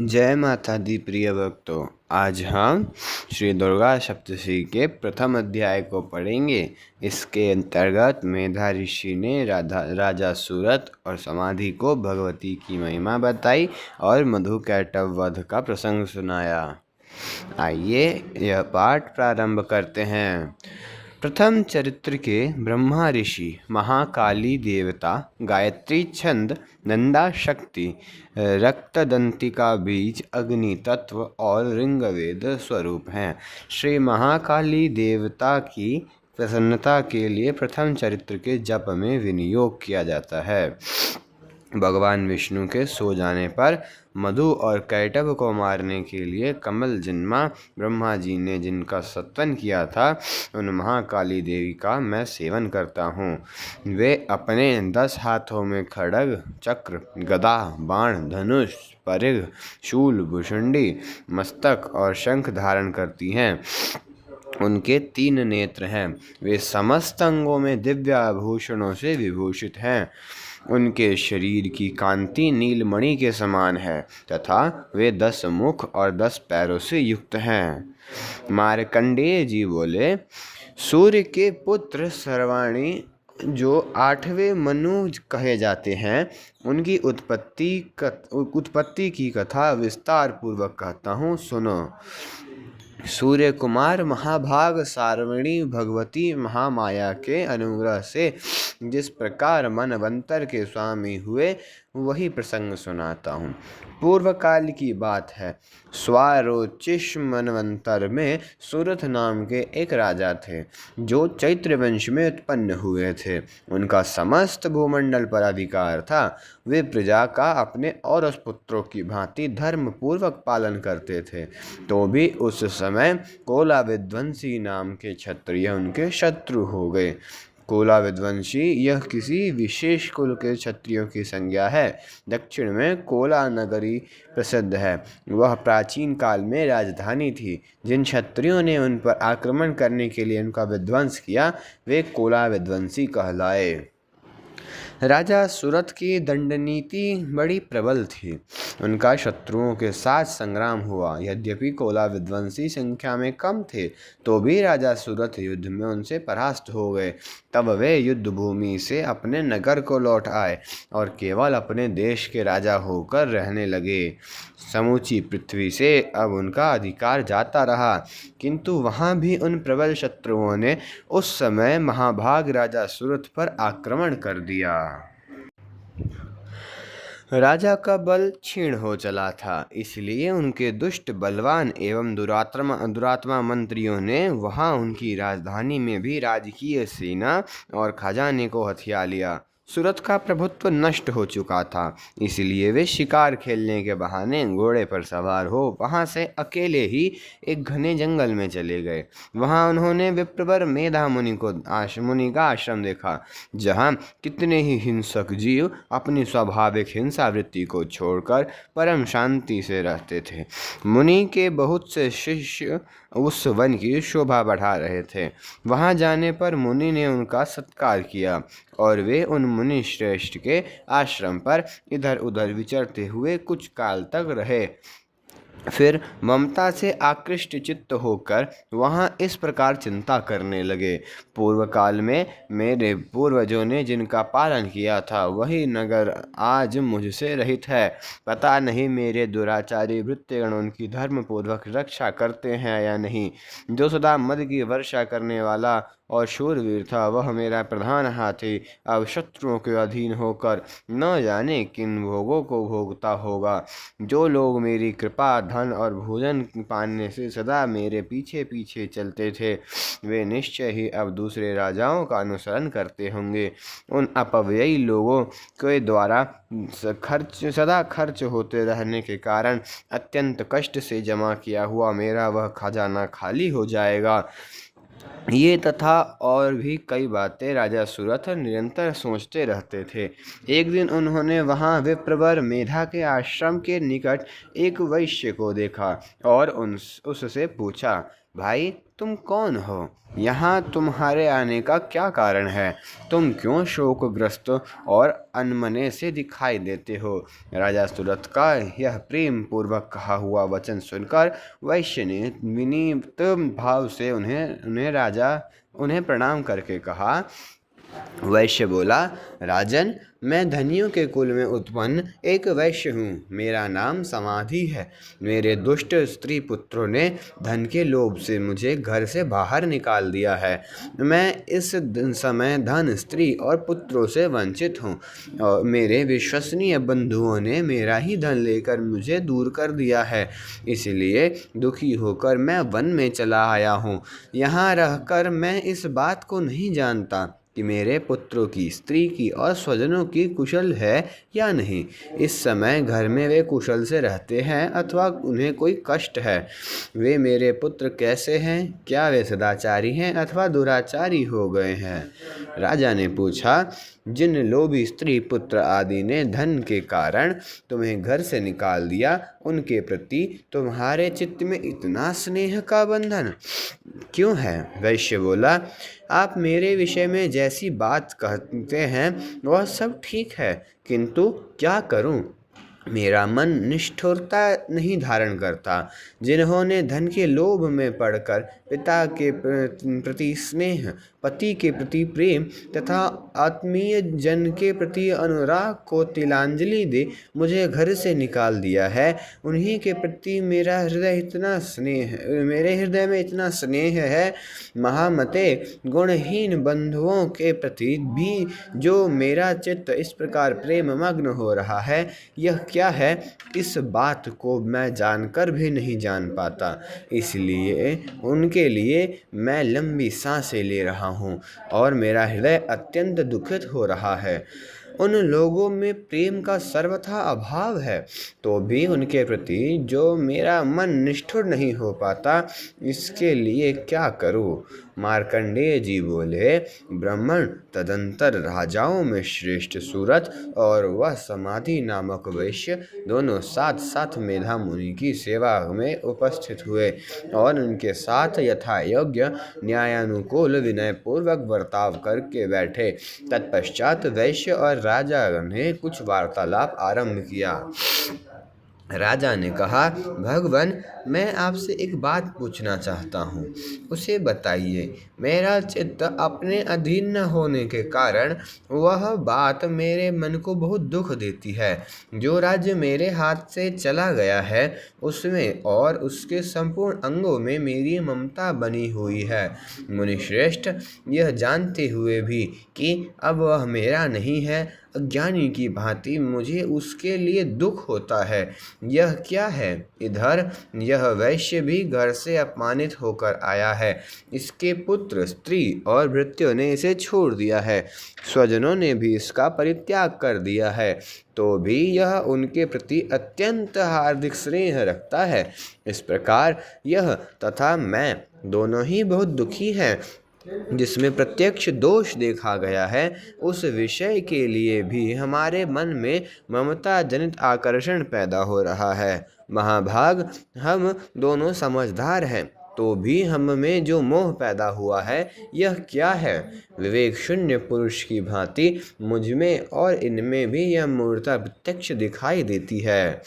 जय माता दी प्रिय भक्तों। आज हम श्री दुर्गा सप्तशती के प्रथम अध्याय को पढ़ेंगे। इसके अंतर्गत मेधा ऋषि ने राजा सूरत और समाधि को भगवती की महिमा बताई और मधुकैटभ वध का प्रसंग सुनाया। आइए यह पाठ प्रारंभ करते हैं। प्रथम चरित्र के ब्रह्मा ऋषि, महाकाली देवता, गायत्री छंद, नंदा शक्ति, रक्तदंतिका बीज, अग्नि तत्व और ऋग्वेद स्वरूप हैं। श्री महाकाली देवता की प्रसन्नता के लिए प्रथम चरित्र के जप में विनियोग किया जाता है। भगवान विष्णु के सो जाने पर मधु और कैटभ को मारने के लिए कमल जन्मा। ब्रह्मा जी ने जिनका सत्वन किया था, उन महाकाली देवी का मैं सेवन करता हूँ। वे अपने 10 हाथों में खड्ग, चक्र, गदा, बाण, धनुष, परिघ, शूल, भुषुंडी, मस्तक और शंख धारण करती हैं। उनके 3 नेत्र हैं। वे समस्त अंगों में दिव्य आभूषणों से विभूषित हैं। उनके शरीर की कांति नीलमणि के समान है तथा वे 10 मुख और 10 पैरों से युक्त हैं। मार्कंडेय जी बोले, सूर्य के पुत्र सर्वाणी जो 8वें मनु कहे जाते हैं, उनकी उत्पत्ति की कथा विस्तार पूर्वक कहता हूँ, सुनो। सूर्य कुमार महाभाग सारवणी भगवती महामाया के अनुग्रह से जिस प्रकार मनवंतर के स्वामी हुए, वही प्रसंग सुनाता हूँ। पूर्व काल की बात है। स्वारोचिष मनवंतर में सूरथ नाम के एक राजा थे, जो चैत्र वंश में उत्पन्न हुए थे। उनका समस्त भूमंडल पर अधिकार था। वे प्रजा का अपने और पुत्रों की भांति धर्म पूर्वक पालन करते थे। तो भी उस समय कोला विध्वंसी नाम के क्षत्रिय उनके शत्रु हो गए। कोला विध्वंसी यह किसी विशेष कुल के क्षत्रियों की संज्ञा है। दक्षिण में कोला नगरी प्रसिद्ध है। वह प्राचीन काल में राजधानी थी। जिन क्षत्रियों ने उन पर आक्रमण करने के लिए उनका विध्वंस किया, वे कोला विध्वंसी कहलाए। राजा सूरत की दंडनीति बड़ी प्रबल थी। उनका शत्रुओं के साथ संग्राम हुआ। यद्यपि कोला विध्वंसी संख्या में कम थे, तो भी राजा सूरत युद्ध में उनसे परास्त हो गए। तब वे युद्ध भूमि से अपने नगर को लौट आए और केवल अपने देश के राजा होकर रहने लगे। समूची पृथ्वी से अब उनका अधिकार जाता रहा, किंतु वहाँ भी उन प्रबल शत्रुओं ने उस समय महाभाग राजा सूरत पर आक्रमण कर दिया। राजा का बल क्षीण हो चला था, इसलिए उनके दुष्ट, बलवान एवं दुरात्मा मंत्रियों ने वहां उनकी राजधानी में भी राजकीय सेना और खजाने को हथिया लिया। सूरत का प्रभुत्व नष्ट हो चुका था, इसलिए वे शिकार खेलने के बहाने घोड़े पर सवार हो वहां से अकेले ही एक घने जंगल में चले गए। वहां उन्होंने विप्रवर मेधा मुनि का आश्रम देखा, जहां कितने ही हिंसक जीव अपनी स्वाभाविक हिंसा वृत्ति को छोड़कर परम शांति से रहते थे। मुनि के बहुत से शिष्य उस वन की शोभा बढ़ा रहे थे। वहां जाने पर मुनि ने उनका सत्कार किया और वे उन मुनि श्रेष्ठ के आश्रम पर इधर उधर विचरते हुए कुछ काल तक रहे। फिर ममता से आकृष्ट चित्त होकर वहाँ इस प्रकार चिंता करने लगे, पूर्व काल में मेरे पूर्वजों ने जिनका पालन किया था, वही नगर आज मुझसे रहित है। पता नहीं मेरे दुराचारी भृत्यगण उनकी धर्म पूर्वक रक्षा करते हैं या नहीं। जो सदा मद की वर्षा करने वाला और शूरवीर था, वह मेरा प्रधान हाथी अब शत्रुओं के अधीन होकर न जाने किन भोगों को भोगता होगा। जो लोग मेरी कृपा, धन और भोजन पाने से सदा मेरे पीछे पीछे चलते थे, वे निश्चय ही अब दूसरे राजाओं का अनुसरण करते होंगे। उन अपव्ययी लोगों के द्वारा सदा खर्च होते रहने के कारण अत्यंत कष्ट से जमा किया हुआ मेरा वह खजाना खाली हो जाएगा। ये तथा और भी कई बातें राजा सूरथ निरंतर सोचते रहते थे। एक दिन उन्होंने वहाँ विप्रवर मेधा के आश्रम के निकट एक वैश्य को देखा और उससे पूछा, भाई तुम कौन हो? यहाँ तुम्हारे आने का क्या कारण है? तुम क्यों शोकग्रस्त और अनमने से दिखाई देते हो? राजा सूरत का यह प्रेम पूर्वक कहा हुआ वचन सुनकर वैश्य ने विनीत भाव से उन्हें प्रणाम करके कहा। वैश्य बोला, राजन, मैं धनियों के कुल में उत्पन्न एक वैश्य हूँ। मेरा नाम समाधि है। मेरे दुष्ट स्त्री पुत्रों ने धन के लोभ से मुझे घर से बाहर निकाल दिया है। मैं इस समय धन, स्त्री और पुत्रों से वंचित हूँ और मेरे विश्वसनीय बंधुओं ने मेरा ही धन लेकर मुझे दूर कर दिया है। इसलिए दुखी होकर मैं वन में चला आया हूँ। यहाँ रहकर मैं इस बात को नहीं जानता कि मेरे पुत्रों की, स्त्री की और स्वजनों की कुशल है या नहीं। इस समय घर में वे कुशल से रहते हैं अथवा उन्हें कोई कष्ट है। वे मेरे पुत्र कैसे हैं? क्या वे सदाचारी हैं अथवा दुराचारी हो गए हैं? राजा ने पूछा, जिन लोभी स्त्री पुत्र आदि ने धन के कारण तुम्हें घर से निकाल दिया, उनके प्रति तुम्हारे चित्त में इतना स्नेह का बंधन क्यों है? वैश्य बोला, आप मेरे विषय में जैसी बात कहते हैं वह सब ठीक है, किंतु क्या करूं? मेरा मन निष्ठुरता नहीं धारण करता। जिन्होंने धन के लोभ में पड़कर पिता के प्रति स्नेह, पति के प्रति प्रेम तथा आत्मीय जन के प्रति अनुराग को तिलांजलि दे मुझे घर से निकाल दिया है, उन्हीं के प्रति मेरे हृदय में इतना स्नेह है। महामते, गुणहीन बंधुओं के प्रति भी जो मेरा चित्त इस प्रकार प्रेम मग्न हो रहा है, यह क्या है, इस बात को मैं जानकर भी नहीं जान पाता। इसलिए उनके लिए मैं लंबी सांसें ले रहा हूँ और मेरा हृदय अत्यंत दुखित हो रहा है। उन लोगों में प्रेम का सर्वथा अभाव है, तो भी उनके प्रति जो मेरा मन निष्ठुर नहीं हो पाता, इसके लिए क्या करूँ? मार्कंडेय जी बोले, ब्राह्मण तदंतर राजाओं में श्रेष्ठ सूरत और वह समाधि नामक वैश्य दोनों साथ साथ मेधा मुनि की सेवा में उपस्थित हुए और उनके साथ यथा योग्य न्यायानुकूल विनय पूर्वक बर्ताव करके बैठे। तत्पश्चात वैश्य और राजा ने कुछ वार्तालाप आरंभ किया। राजा ने कहा, भगवान, मैं आपसे एक बात पूछना चाहता हूँ, उसे बताइए। मेरा चित्त अपने अधीन न होने के कारण वह बात मेरे मन को बहुत दुख देती है। जो राज्य मेरे हाथ से चला गया है, उसमें और उसके संपूर्ण अंगों में मेरी ममता बनी हुई है। मुनिश्रेष्ठ, यह जानते हुए भी कि अब वह मेरा नहीं है, अज्ञानी की भांति मुझे उसके लिए दुख होता है। यह क्या है? इधर यह वैश्य भी घर से अपमानित होकर आया है। इसके पुत्र, स्त्री और भृत्यों ने इसे छोड़ दिया है। स्वजनों ने भी इसका परित्याग कर दिया है, तो भी यह उनके प्रति अत्यंत हार्दिक स्नेह रखता है। इस प्रकार यह तथा मैं दोनों ही बहुत दुखी हैं। जिसमें प्रत्यक्ष दोष देखा गया है, उस विषय के लिए भी हमारे मन में ममता जनित आकर्षण पैदा हो रहा है। महाभाग, हम दोनों समझदार हैं, तो भी हम में जो मोह पैदा हुआ है, यह क्या है? विवेक शून्य पुरुष की भांति मुझ में और इनमें भी यह मूर्ता प्रत्यक्ष दिखाई देती है।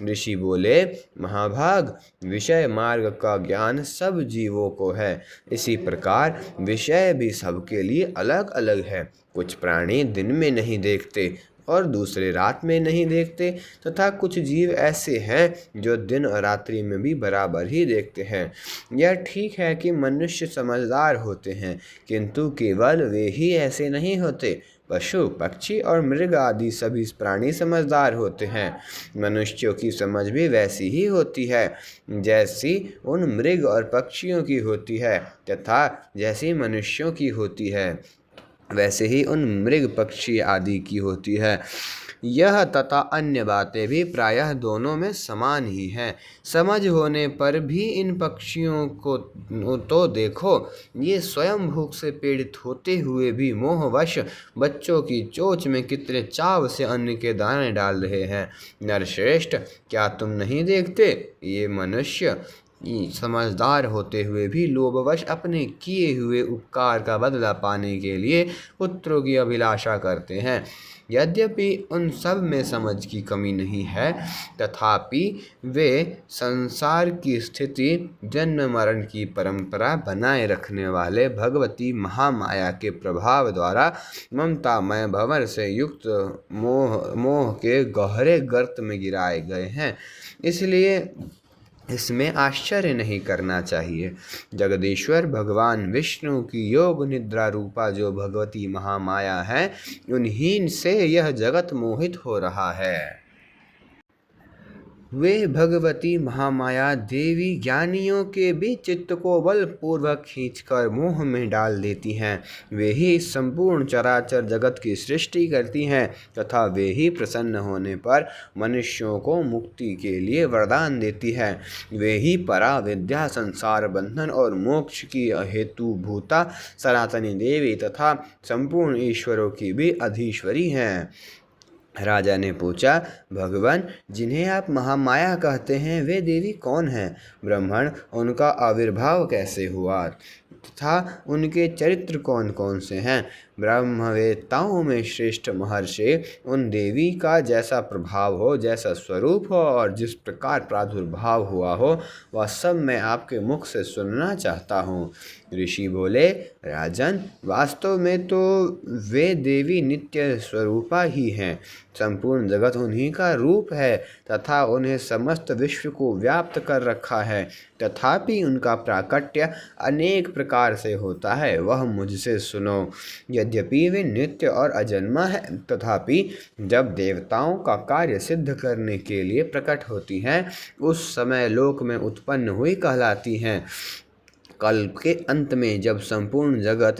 ऋषि बोले, महाभाग, विषय मार्ग का ज्ञान सब जीवों को है। इसी प्रकार विषय भी सबके लिए अलग अलग है। कुछ प्राणी दिन में नहीं देखते और दूसरे रात में नहीं देखते, तथा कुछ जीव ऐसे हैं जो दिन और रात्रि में भी बराबर ही देखते हैं। यह ठीक है कि मनुष्य समझदार होते हैं, किंतु केवल वे ही ऐसे नहीं होते। पशु, पक्षी और मृग आदि सभी प्राणी समझदार होते हैं। मनुष्यों की समझ भी वैसी ही होती है जैसी उन मृग और पक्षियों की होती है, तथा जैसी मनुष्यों की होती है वैसे ही उन मृग, पक्षी आदि की होती है। यह तथा अन्य बातें भी प्रायः दोनों में समान ही हैं। समझ होने पर भी इन पक्षियों को तो देखो, ये स्वयं भूख से पीड़ित होते हुए भी मोहवश बच्चों की चोंच में कितने चाव से अन्न के दाने डाल रहे हैं। नरश्रेष्ठ, क्या तुम नहीं देखते? ये मनुष्य समझदार होते हुए भी लोभवश अपने किए हुए उपकार का बदला पाने के लिए पुत्रों की अभिलाषा करते हैं। यद्यपि उन सब में समझ की कमी नहीं है, तथापि वे संसार की स्थिति, जन्म मरण की परंपरा बनाए रखने वाले भगवती महामाया के प्रभाव द्वारा ममतामय भंवर से युक्त मोह के गहरे गर्त में गिराए गए हैं। इसलिए इसमें आश्चर्य नहीं करना चाहिए। जगदीश्वर भगवान विष्णु की योग निद्रा रूपा जो भगवती महामाया है, उन्हीं से यह जगत मोहित हो रहा है। वे भगवती महामाया देवी ज्ञानियों के भी चित्त को बलपूर्वक खींचकर मोह में डाल देती हैं। वे ही संपूर्ण चराचर जगत की सृष्टि करती हैं तथा वे ही प्रसन्न होने पर मनुष्यों को मुक्ति के लिए वरदान देती हैं। वे ही परा विद्या, संसार बंधन और मोक्ष की हेतुभूता सनातनी देवी तथा संपूर्ण ईश्वरों की भी अधीश्वरी हैं। राजा ने पूछा, भगवान, जिन्हें आप महामाया कहते हैं, वे देवी कौन हैं? ब्राह्मण, उनका आविर्भाव कैसे हुआ तथा उनके चरित्र कौन कौन से हैं? ब्रह्मवेत्ताओं में श्रेष्ठ महर्षि, उन देवी का जैसा प्रभाव हो, जैसा स्वरूप हो और जिस प्रकार प्रादुर्भाव हुआ हो, वह सब मैं आपके मुख से सुनना चाहता हूँ। ऋषि बोले, राजन, वास्तव में तो वे देवी नित्य स्वरूपा ही हैं। संपूर्ण जगत उन्हीं का रूप है तथा उन्हें समस्त विश्व को व्याप्त कर रखा है। तथापि उनका प्राकट्य अनेक प्रकार से होता है, वह मुझसे सुनो। यद्यपि वे नित्य और अजन्मा है, तथापि जब देवताओं का कार्य सिद्ध करने के लिए प्रकट होती हैं, उस समय लोक में उत्पन्न हुई कहलाती हैं। कल के अंत में जब संपूर्ण जगत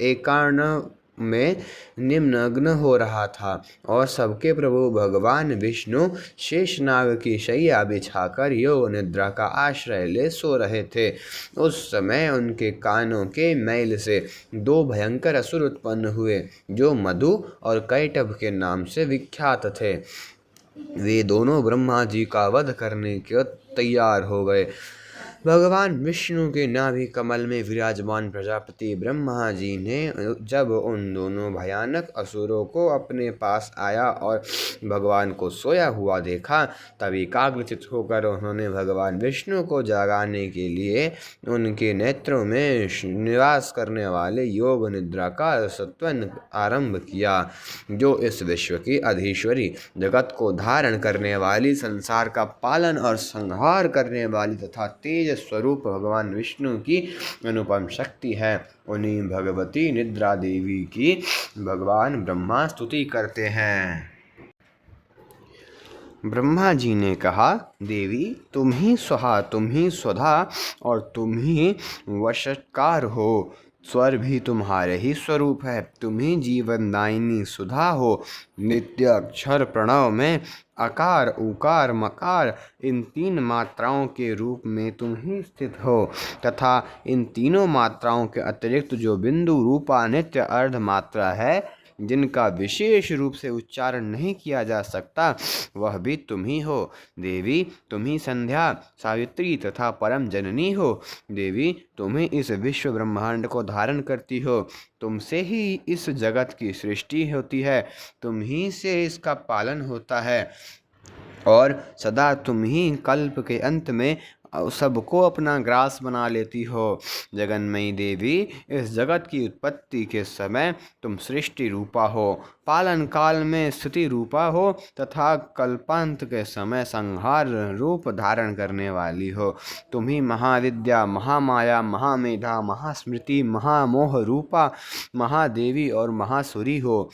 एकार्ण में निमग्न हो रहा था और सबके प्रभु भगवान विष्णु शेषनाग की शैया बिछाकर योग निद्रा का आश्रय ले सो रहे थे, उस समय उनके कानों के मैल से दो भयंकर असुर उत्पन्न हुए, जो मधु और कैटभ के नाम से विख्यात थे। वे दोनों ब्रह्मा जी का वध करने के तैयार हो गए। भगवान विष्णु के नाभि कमल में विराजमान प्रजापति ब्रह्मा जी ने जब उन दोनों भयानक असुरों को अपने पास आया और भगवान को सोया हुआ देखा, तब एकाग्रचित होकर उन्होंने भगवान विष्णु को जगाने के लिए उनके नेत्रों में निवास करने वाले योग निद्रा का सत्वन आरंभ किया, जो इस विश्व की अधीश्वरी, जगत को धारण करने वाली, संसार का पालन और संहार करने वाली तथा तेज स्वरूप भगवान विष्णु की अनुपम शक्ति है। उन्हीं भगवती निद्रा देवी की भगवान ब्रह्मा स्तुति करते हैं। ब्रह्मा जी ने कहा, देवी, तुम ही स्वाहा, तुम ही स्वधा और तुम ही वशकार हो। स्वर भी तुम्हारे ही स्वरूप है। तुम ही जीवनदायिनी सुधा हो। नित्य अक्षर प्रणव में अकार, उकार, मकार, इन तीन मात्राओं के रूप में तुम ही स्थित हो तथा इन तीनों मात्राओं के अतिरिक्त जो बिंदु रूपा नित्य अर्ध मात्रा है, जिनका विशेष रूप से उच्चारण नहीं किया जा सकता, वह भी तुम ही हो। देवी, तुम ही संध्या, सावित्री तथा परम जननी हो। देवी, तुम ही इस विश्व ब्रह्मांड को धारण करती हो। तुमसे ही इस जगत की सृष्टि होती है, तुम ही से इसका पालन होता है और सदा तुम ही कल्प के अंत में सबको अपना ग्रास बना लेती हो। जगन्मयी देवी, इस जगत की उत्पत्ति के समय तुम सृष्टि रूपा हो, पालन काल में स्थिति रूपा हो तथा कल्पांत के समय संहार रूप धारण करने वाली हो। तुम ही महाविद्या, महामाया, महामेधा, महास्मृति, महामोह रूपा महादेवी और महासुरी हो।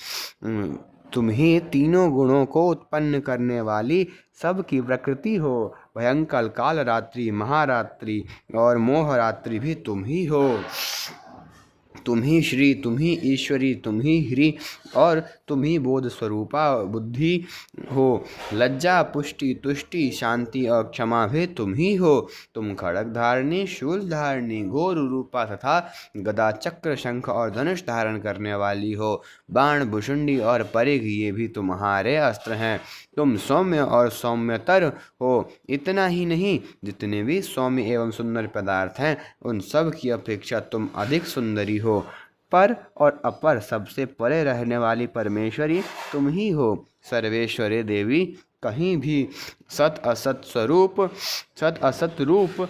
तुम ही तीनों गुणों को उत्पन्न करने वाली सबकी प्रकृति हो। भयंकर काल रात्रि, महारात्रि और मोहरात्रि भी तुम ही हो। तुम ही श्री, तुम ही ईश्वरी, तुम ही ह्री और तुम ही बोध स्वरूपा बुद्धि हो। लज्जा, पुष्टि, तुष्टि, शांति और क्षमा भी तुम ही हो। तुम खड़ग धारिणी, शूल धारिणी, घोर रूपा तथा गदा, चक्र, शंख और धनुष धारण करने वाली हो। बाण, भुषुंडी और परिघ ये भी तुम्हारे अस्त्र हैं। तुम सौम्य और सौम्यतर हो। इतना ही नहीं, जितने भी सौम्य एवं सुंदर पदार्थ हैं उन सब की अपेक्षा तुम अधिक सुंदरी हो। पर और अपर सबसे परे रहने वाली परमेश्वरी तुम ही हो। सर्वेश्वरी देवी, कहीं भी सत असत रूप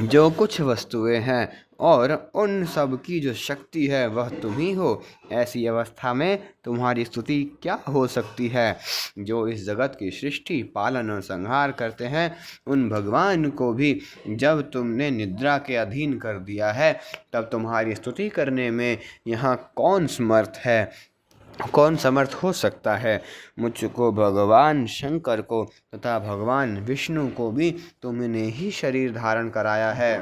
जो कुछ वस्तुएं हैं और उन सब की जो शक्ति है वह तुम ही हो। ऐसी अवस्था में तुम्हारी स्तुति क्या हो सकती है। जो इस जगत की सृष्टि, पालन और संहार करते हैं, उन भगवान को भी जब तुमने निद्रा के अधीन कर दिया है, तब तुम्हारी स्तुति करने में यहाँ कौन समर्थ हो सकता है। मुझको, भगवान शंकर को तथा भगवान विष्णु को भी तुमने ही शरीर धारण कराया है,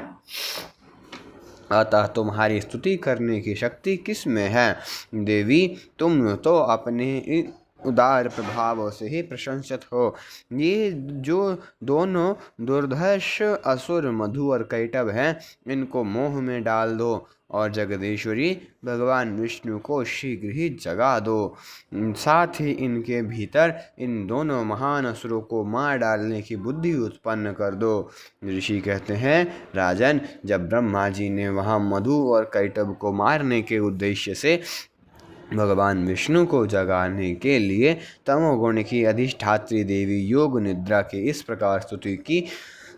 अतः तुम्हारी स्तुति करने की शक्ति किस में है। देवी, तुम तो अपने उदार प्रभाव से ही प्रशंसित हो। ये जो दोनों दुर्धर्ष असुर मधु और कैटभ हैं, इनको मोह में डाल दो और जगदीश्वरी भगवान विष्णु को शीघ्र ही जगा दो। साथ ही इनके भीतर इन दोनों महान असुरों को मार डालने की बुद्धि उत्पन्न कर दो। ऋषि कहते हैं, राजन, जब ब्रह्मा जी ने वहाँ मधु और कैटभ को मारने के उद्देश्य से भगवान विष्णु को जगाने के लिए तमोगुण की अधिष्ठात्री देवी योग निद्रा की इस प्रकार स्तुति की,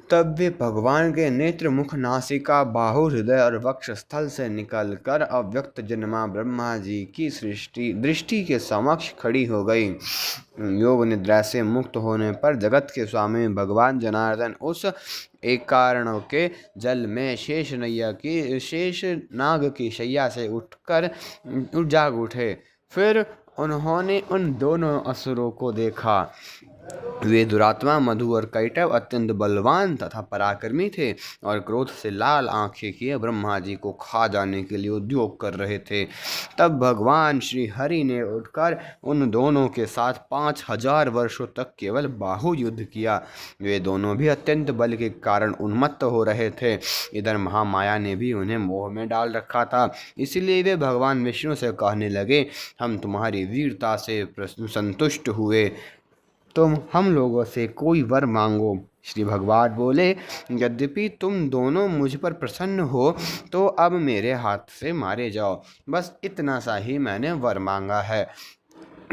तब वे भगवान के नेत्र, मुख, नासिका, बाहु, हृदय और वक्षस्थल से निकलकर अव्यक्त जन्मा ब्रह्मा जी की दृष्टि के समक्ष खड़ी हो गई। योग निद्रा से मुक्त होने पर जगत के स्वामी भगवान जनार्दन उस एक कारण के जल में शेष नाग की शैया से उठकर जाग उठे। फिर उन्होंने उन दोनों असुरों को देखा। वे दुरात्मा मधु और कैटभ अत्यंत बलवान तथा पराक्रमी थे और क्रोध से लाल आंखें किए ब्रह्मा जी को खा जाने के लिए उद्योग कर रहे थे। तब भगवान श्री हरि ने उठकर उन दोनों के साथ 5000 वर्षों तक केवल बाहु युद्ध किया। वे दोनों भी अत्यंत बल के कारण उन्मत्त हो रहे थे। इधर महामाया ने भी उन्हें मोह में डाल रखा था, इसलिए वे भगवान विष्णु से कहने लगे, हम तुम्हारी वीरता से संतुष्ट हुए, तुम हम लोगों से कोई वर मांगो। श्री भगवान बोले, यद्यपि तुम दोनों मुझ पर प्रसन्न हो तो अब मेरे हाथ से मारे जाओ। बस इतना सा ही मैंने वर मांगा है,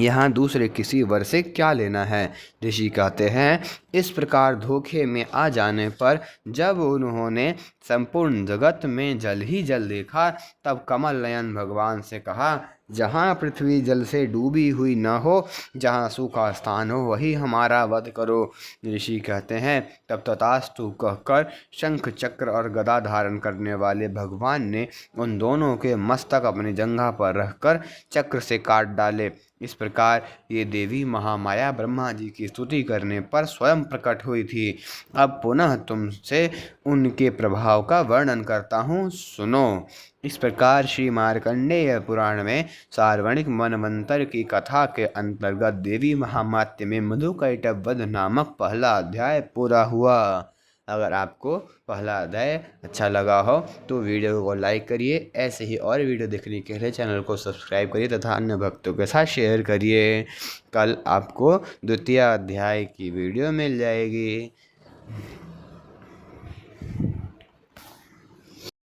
यहाँ दूसरे किसी वर से क्या लेना है। ऋषि कहते हैं, इस प्रकार धोखे में आ जाने पर जब उन्होंने संपूर्ण जगत में जल ही जल देखा, तब कमल नयन भगवान से कहा, जहाँ पृथ्वी जल से डूबी हुई न हो, जहाँ सूखा स्थान हो, वही हमारा वध करो। ऋषि कहते हैं, तब तथास्तु कहकर शंख, चक्र और गदा धारण करने वाले भगवान ने उन दोनों के मस्तक अपनी जंघा पर रखकर चक्र से काट डाले। इस प्रकार ये देवी महामाया ब्रह्मा जी की स्तुति करने पर स्वयं प्रकट हुई थी। अब पुनः तुमसे उनके प्रभाव का वर्णन करता हूँ, सुनो। इस प्रकार श्री मार्कंडेय पुराण में सार्वणिक मनवंतर की कथा के अंतर्गत देवी महामात्य में मधु कैटभ वध नामक पहला अध्याय पूरा हुआ। अगर आपको पहला अध्याय अच्छा लगा हो तो वीडियो को लाइक करिए। ऐसे ही और वीडियो देखने के लिए चैनल को सब्सक्राइब करिए तथा अन्य भक्तों के साथ शेयर करिए। कल आपको द्वितीय अध्याय की वीडियो मिल जाएगी।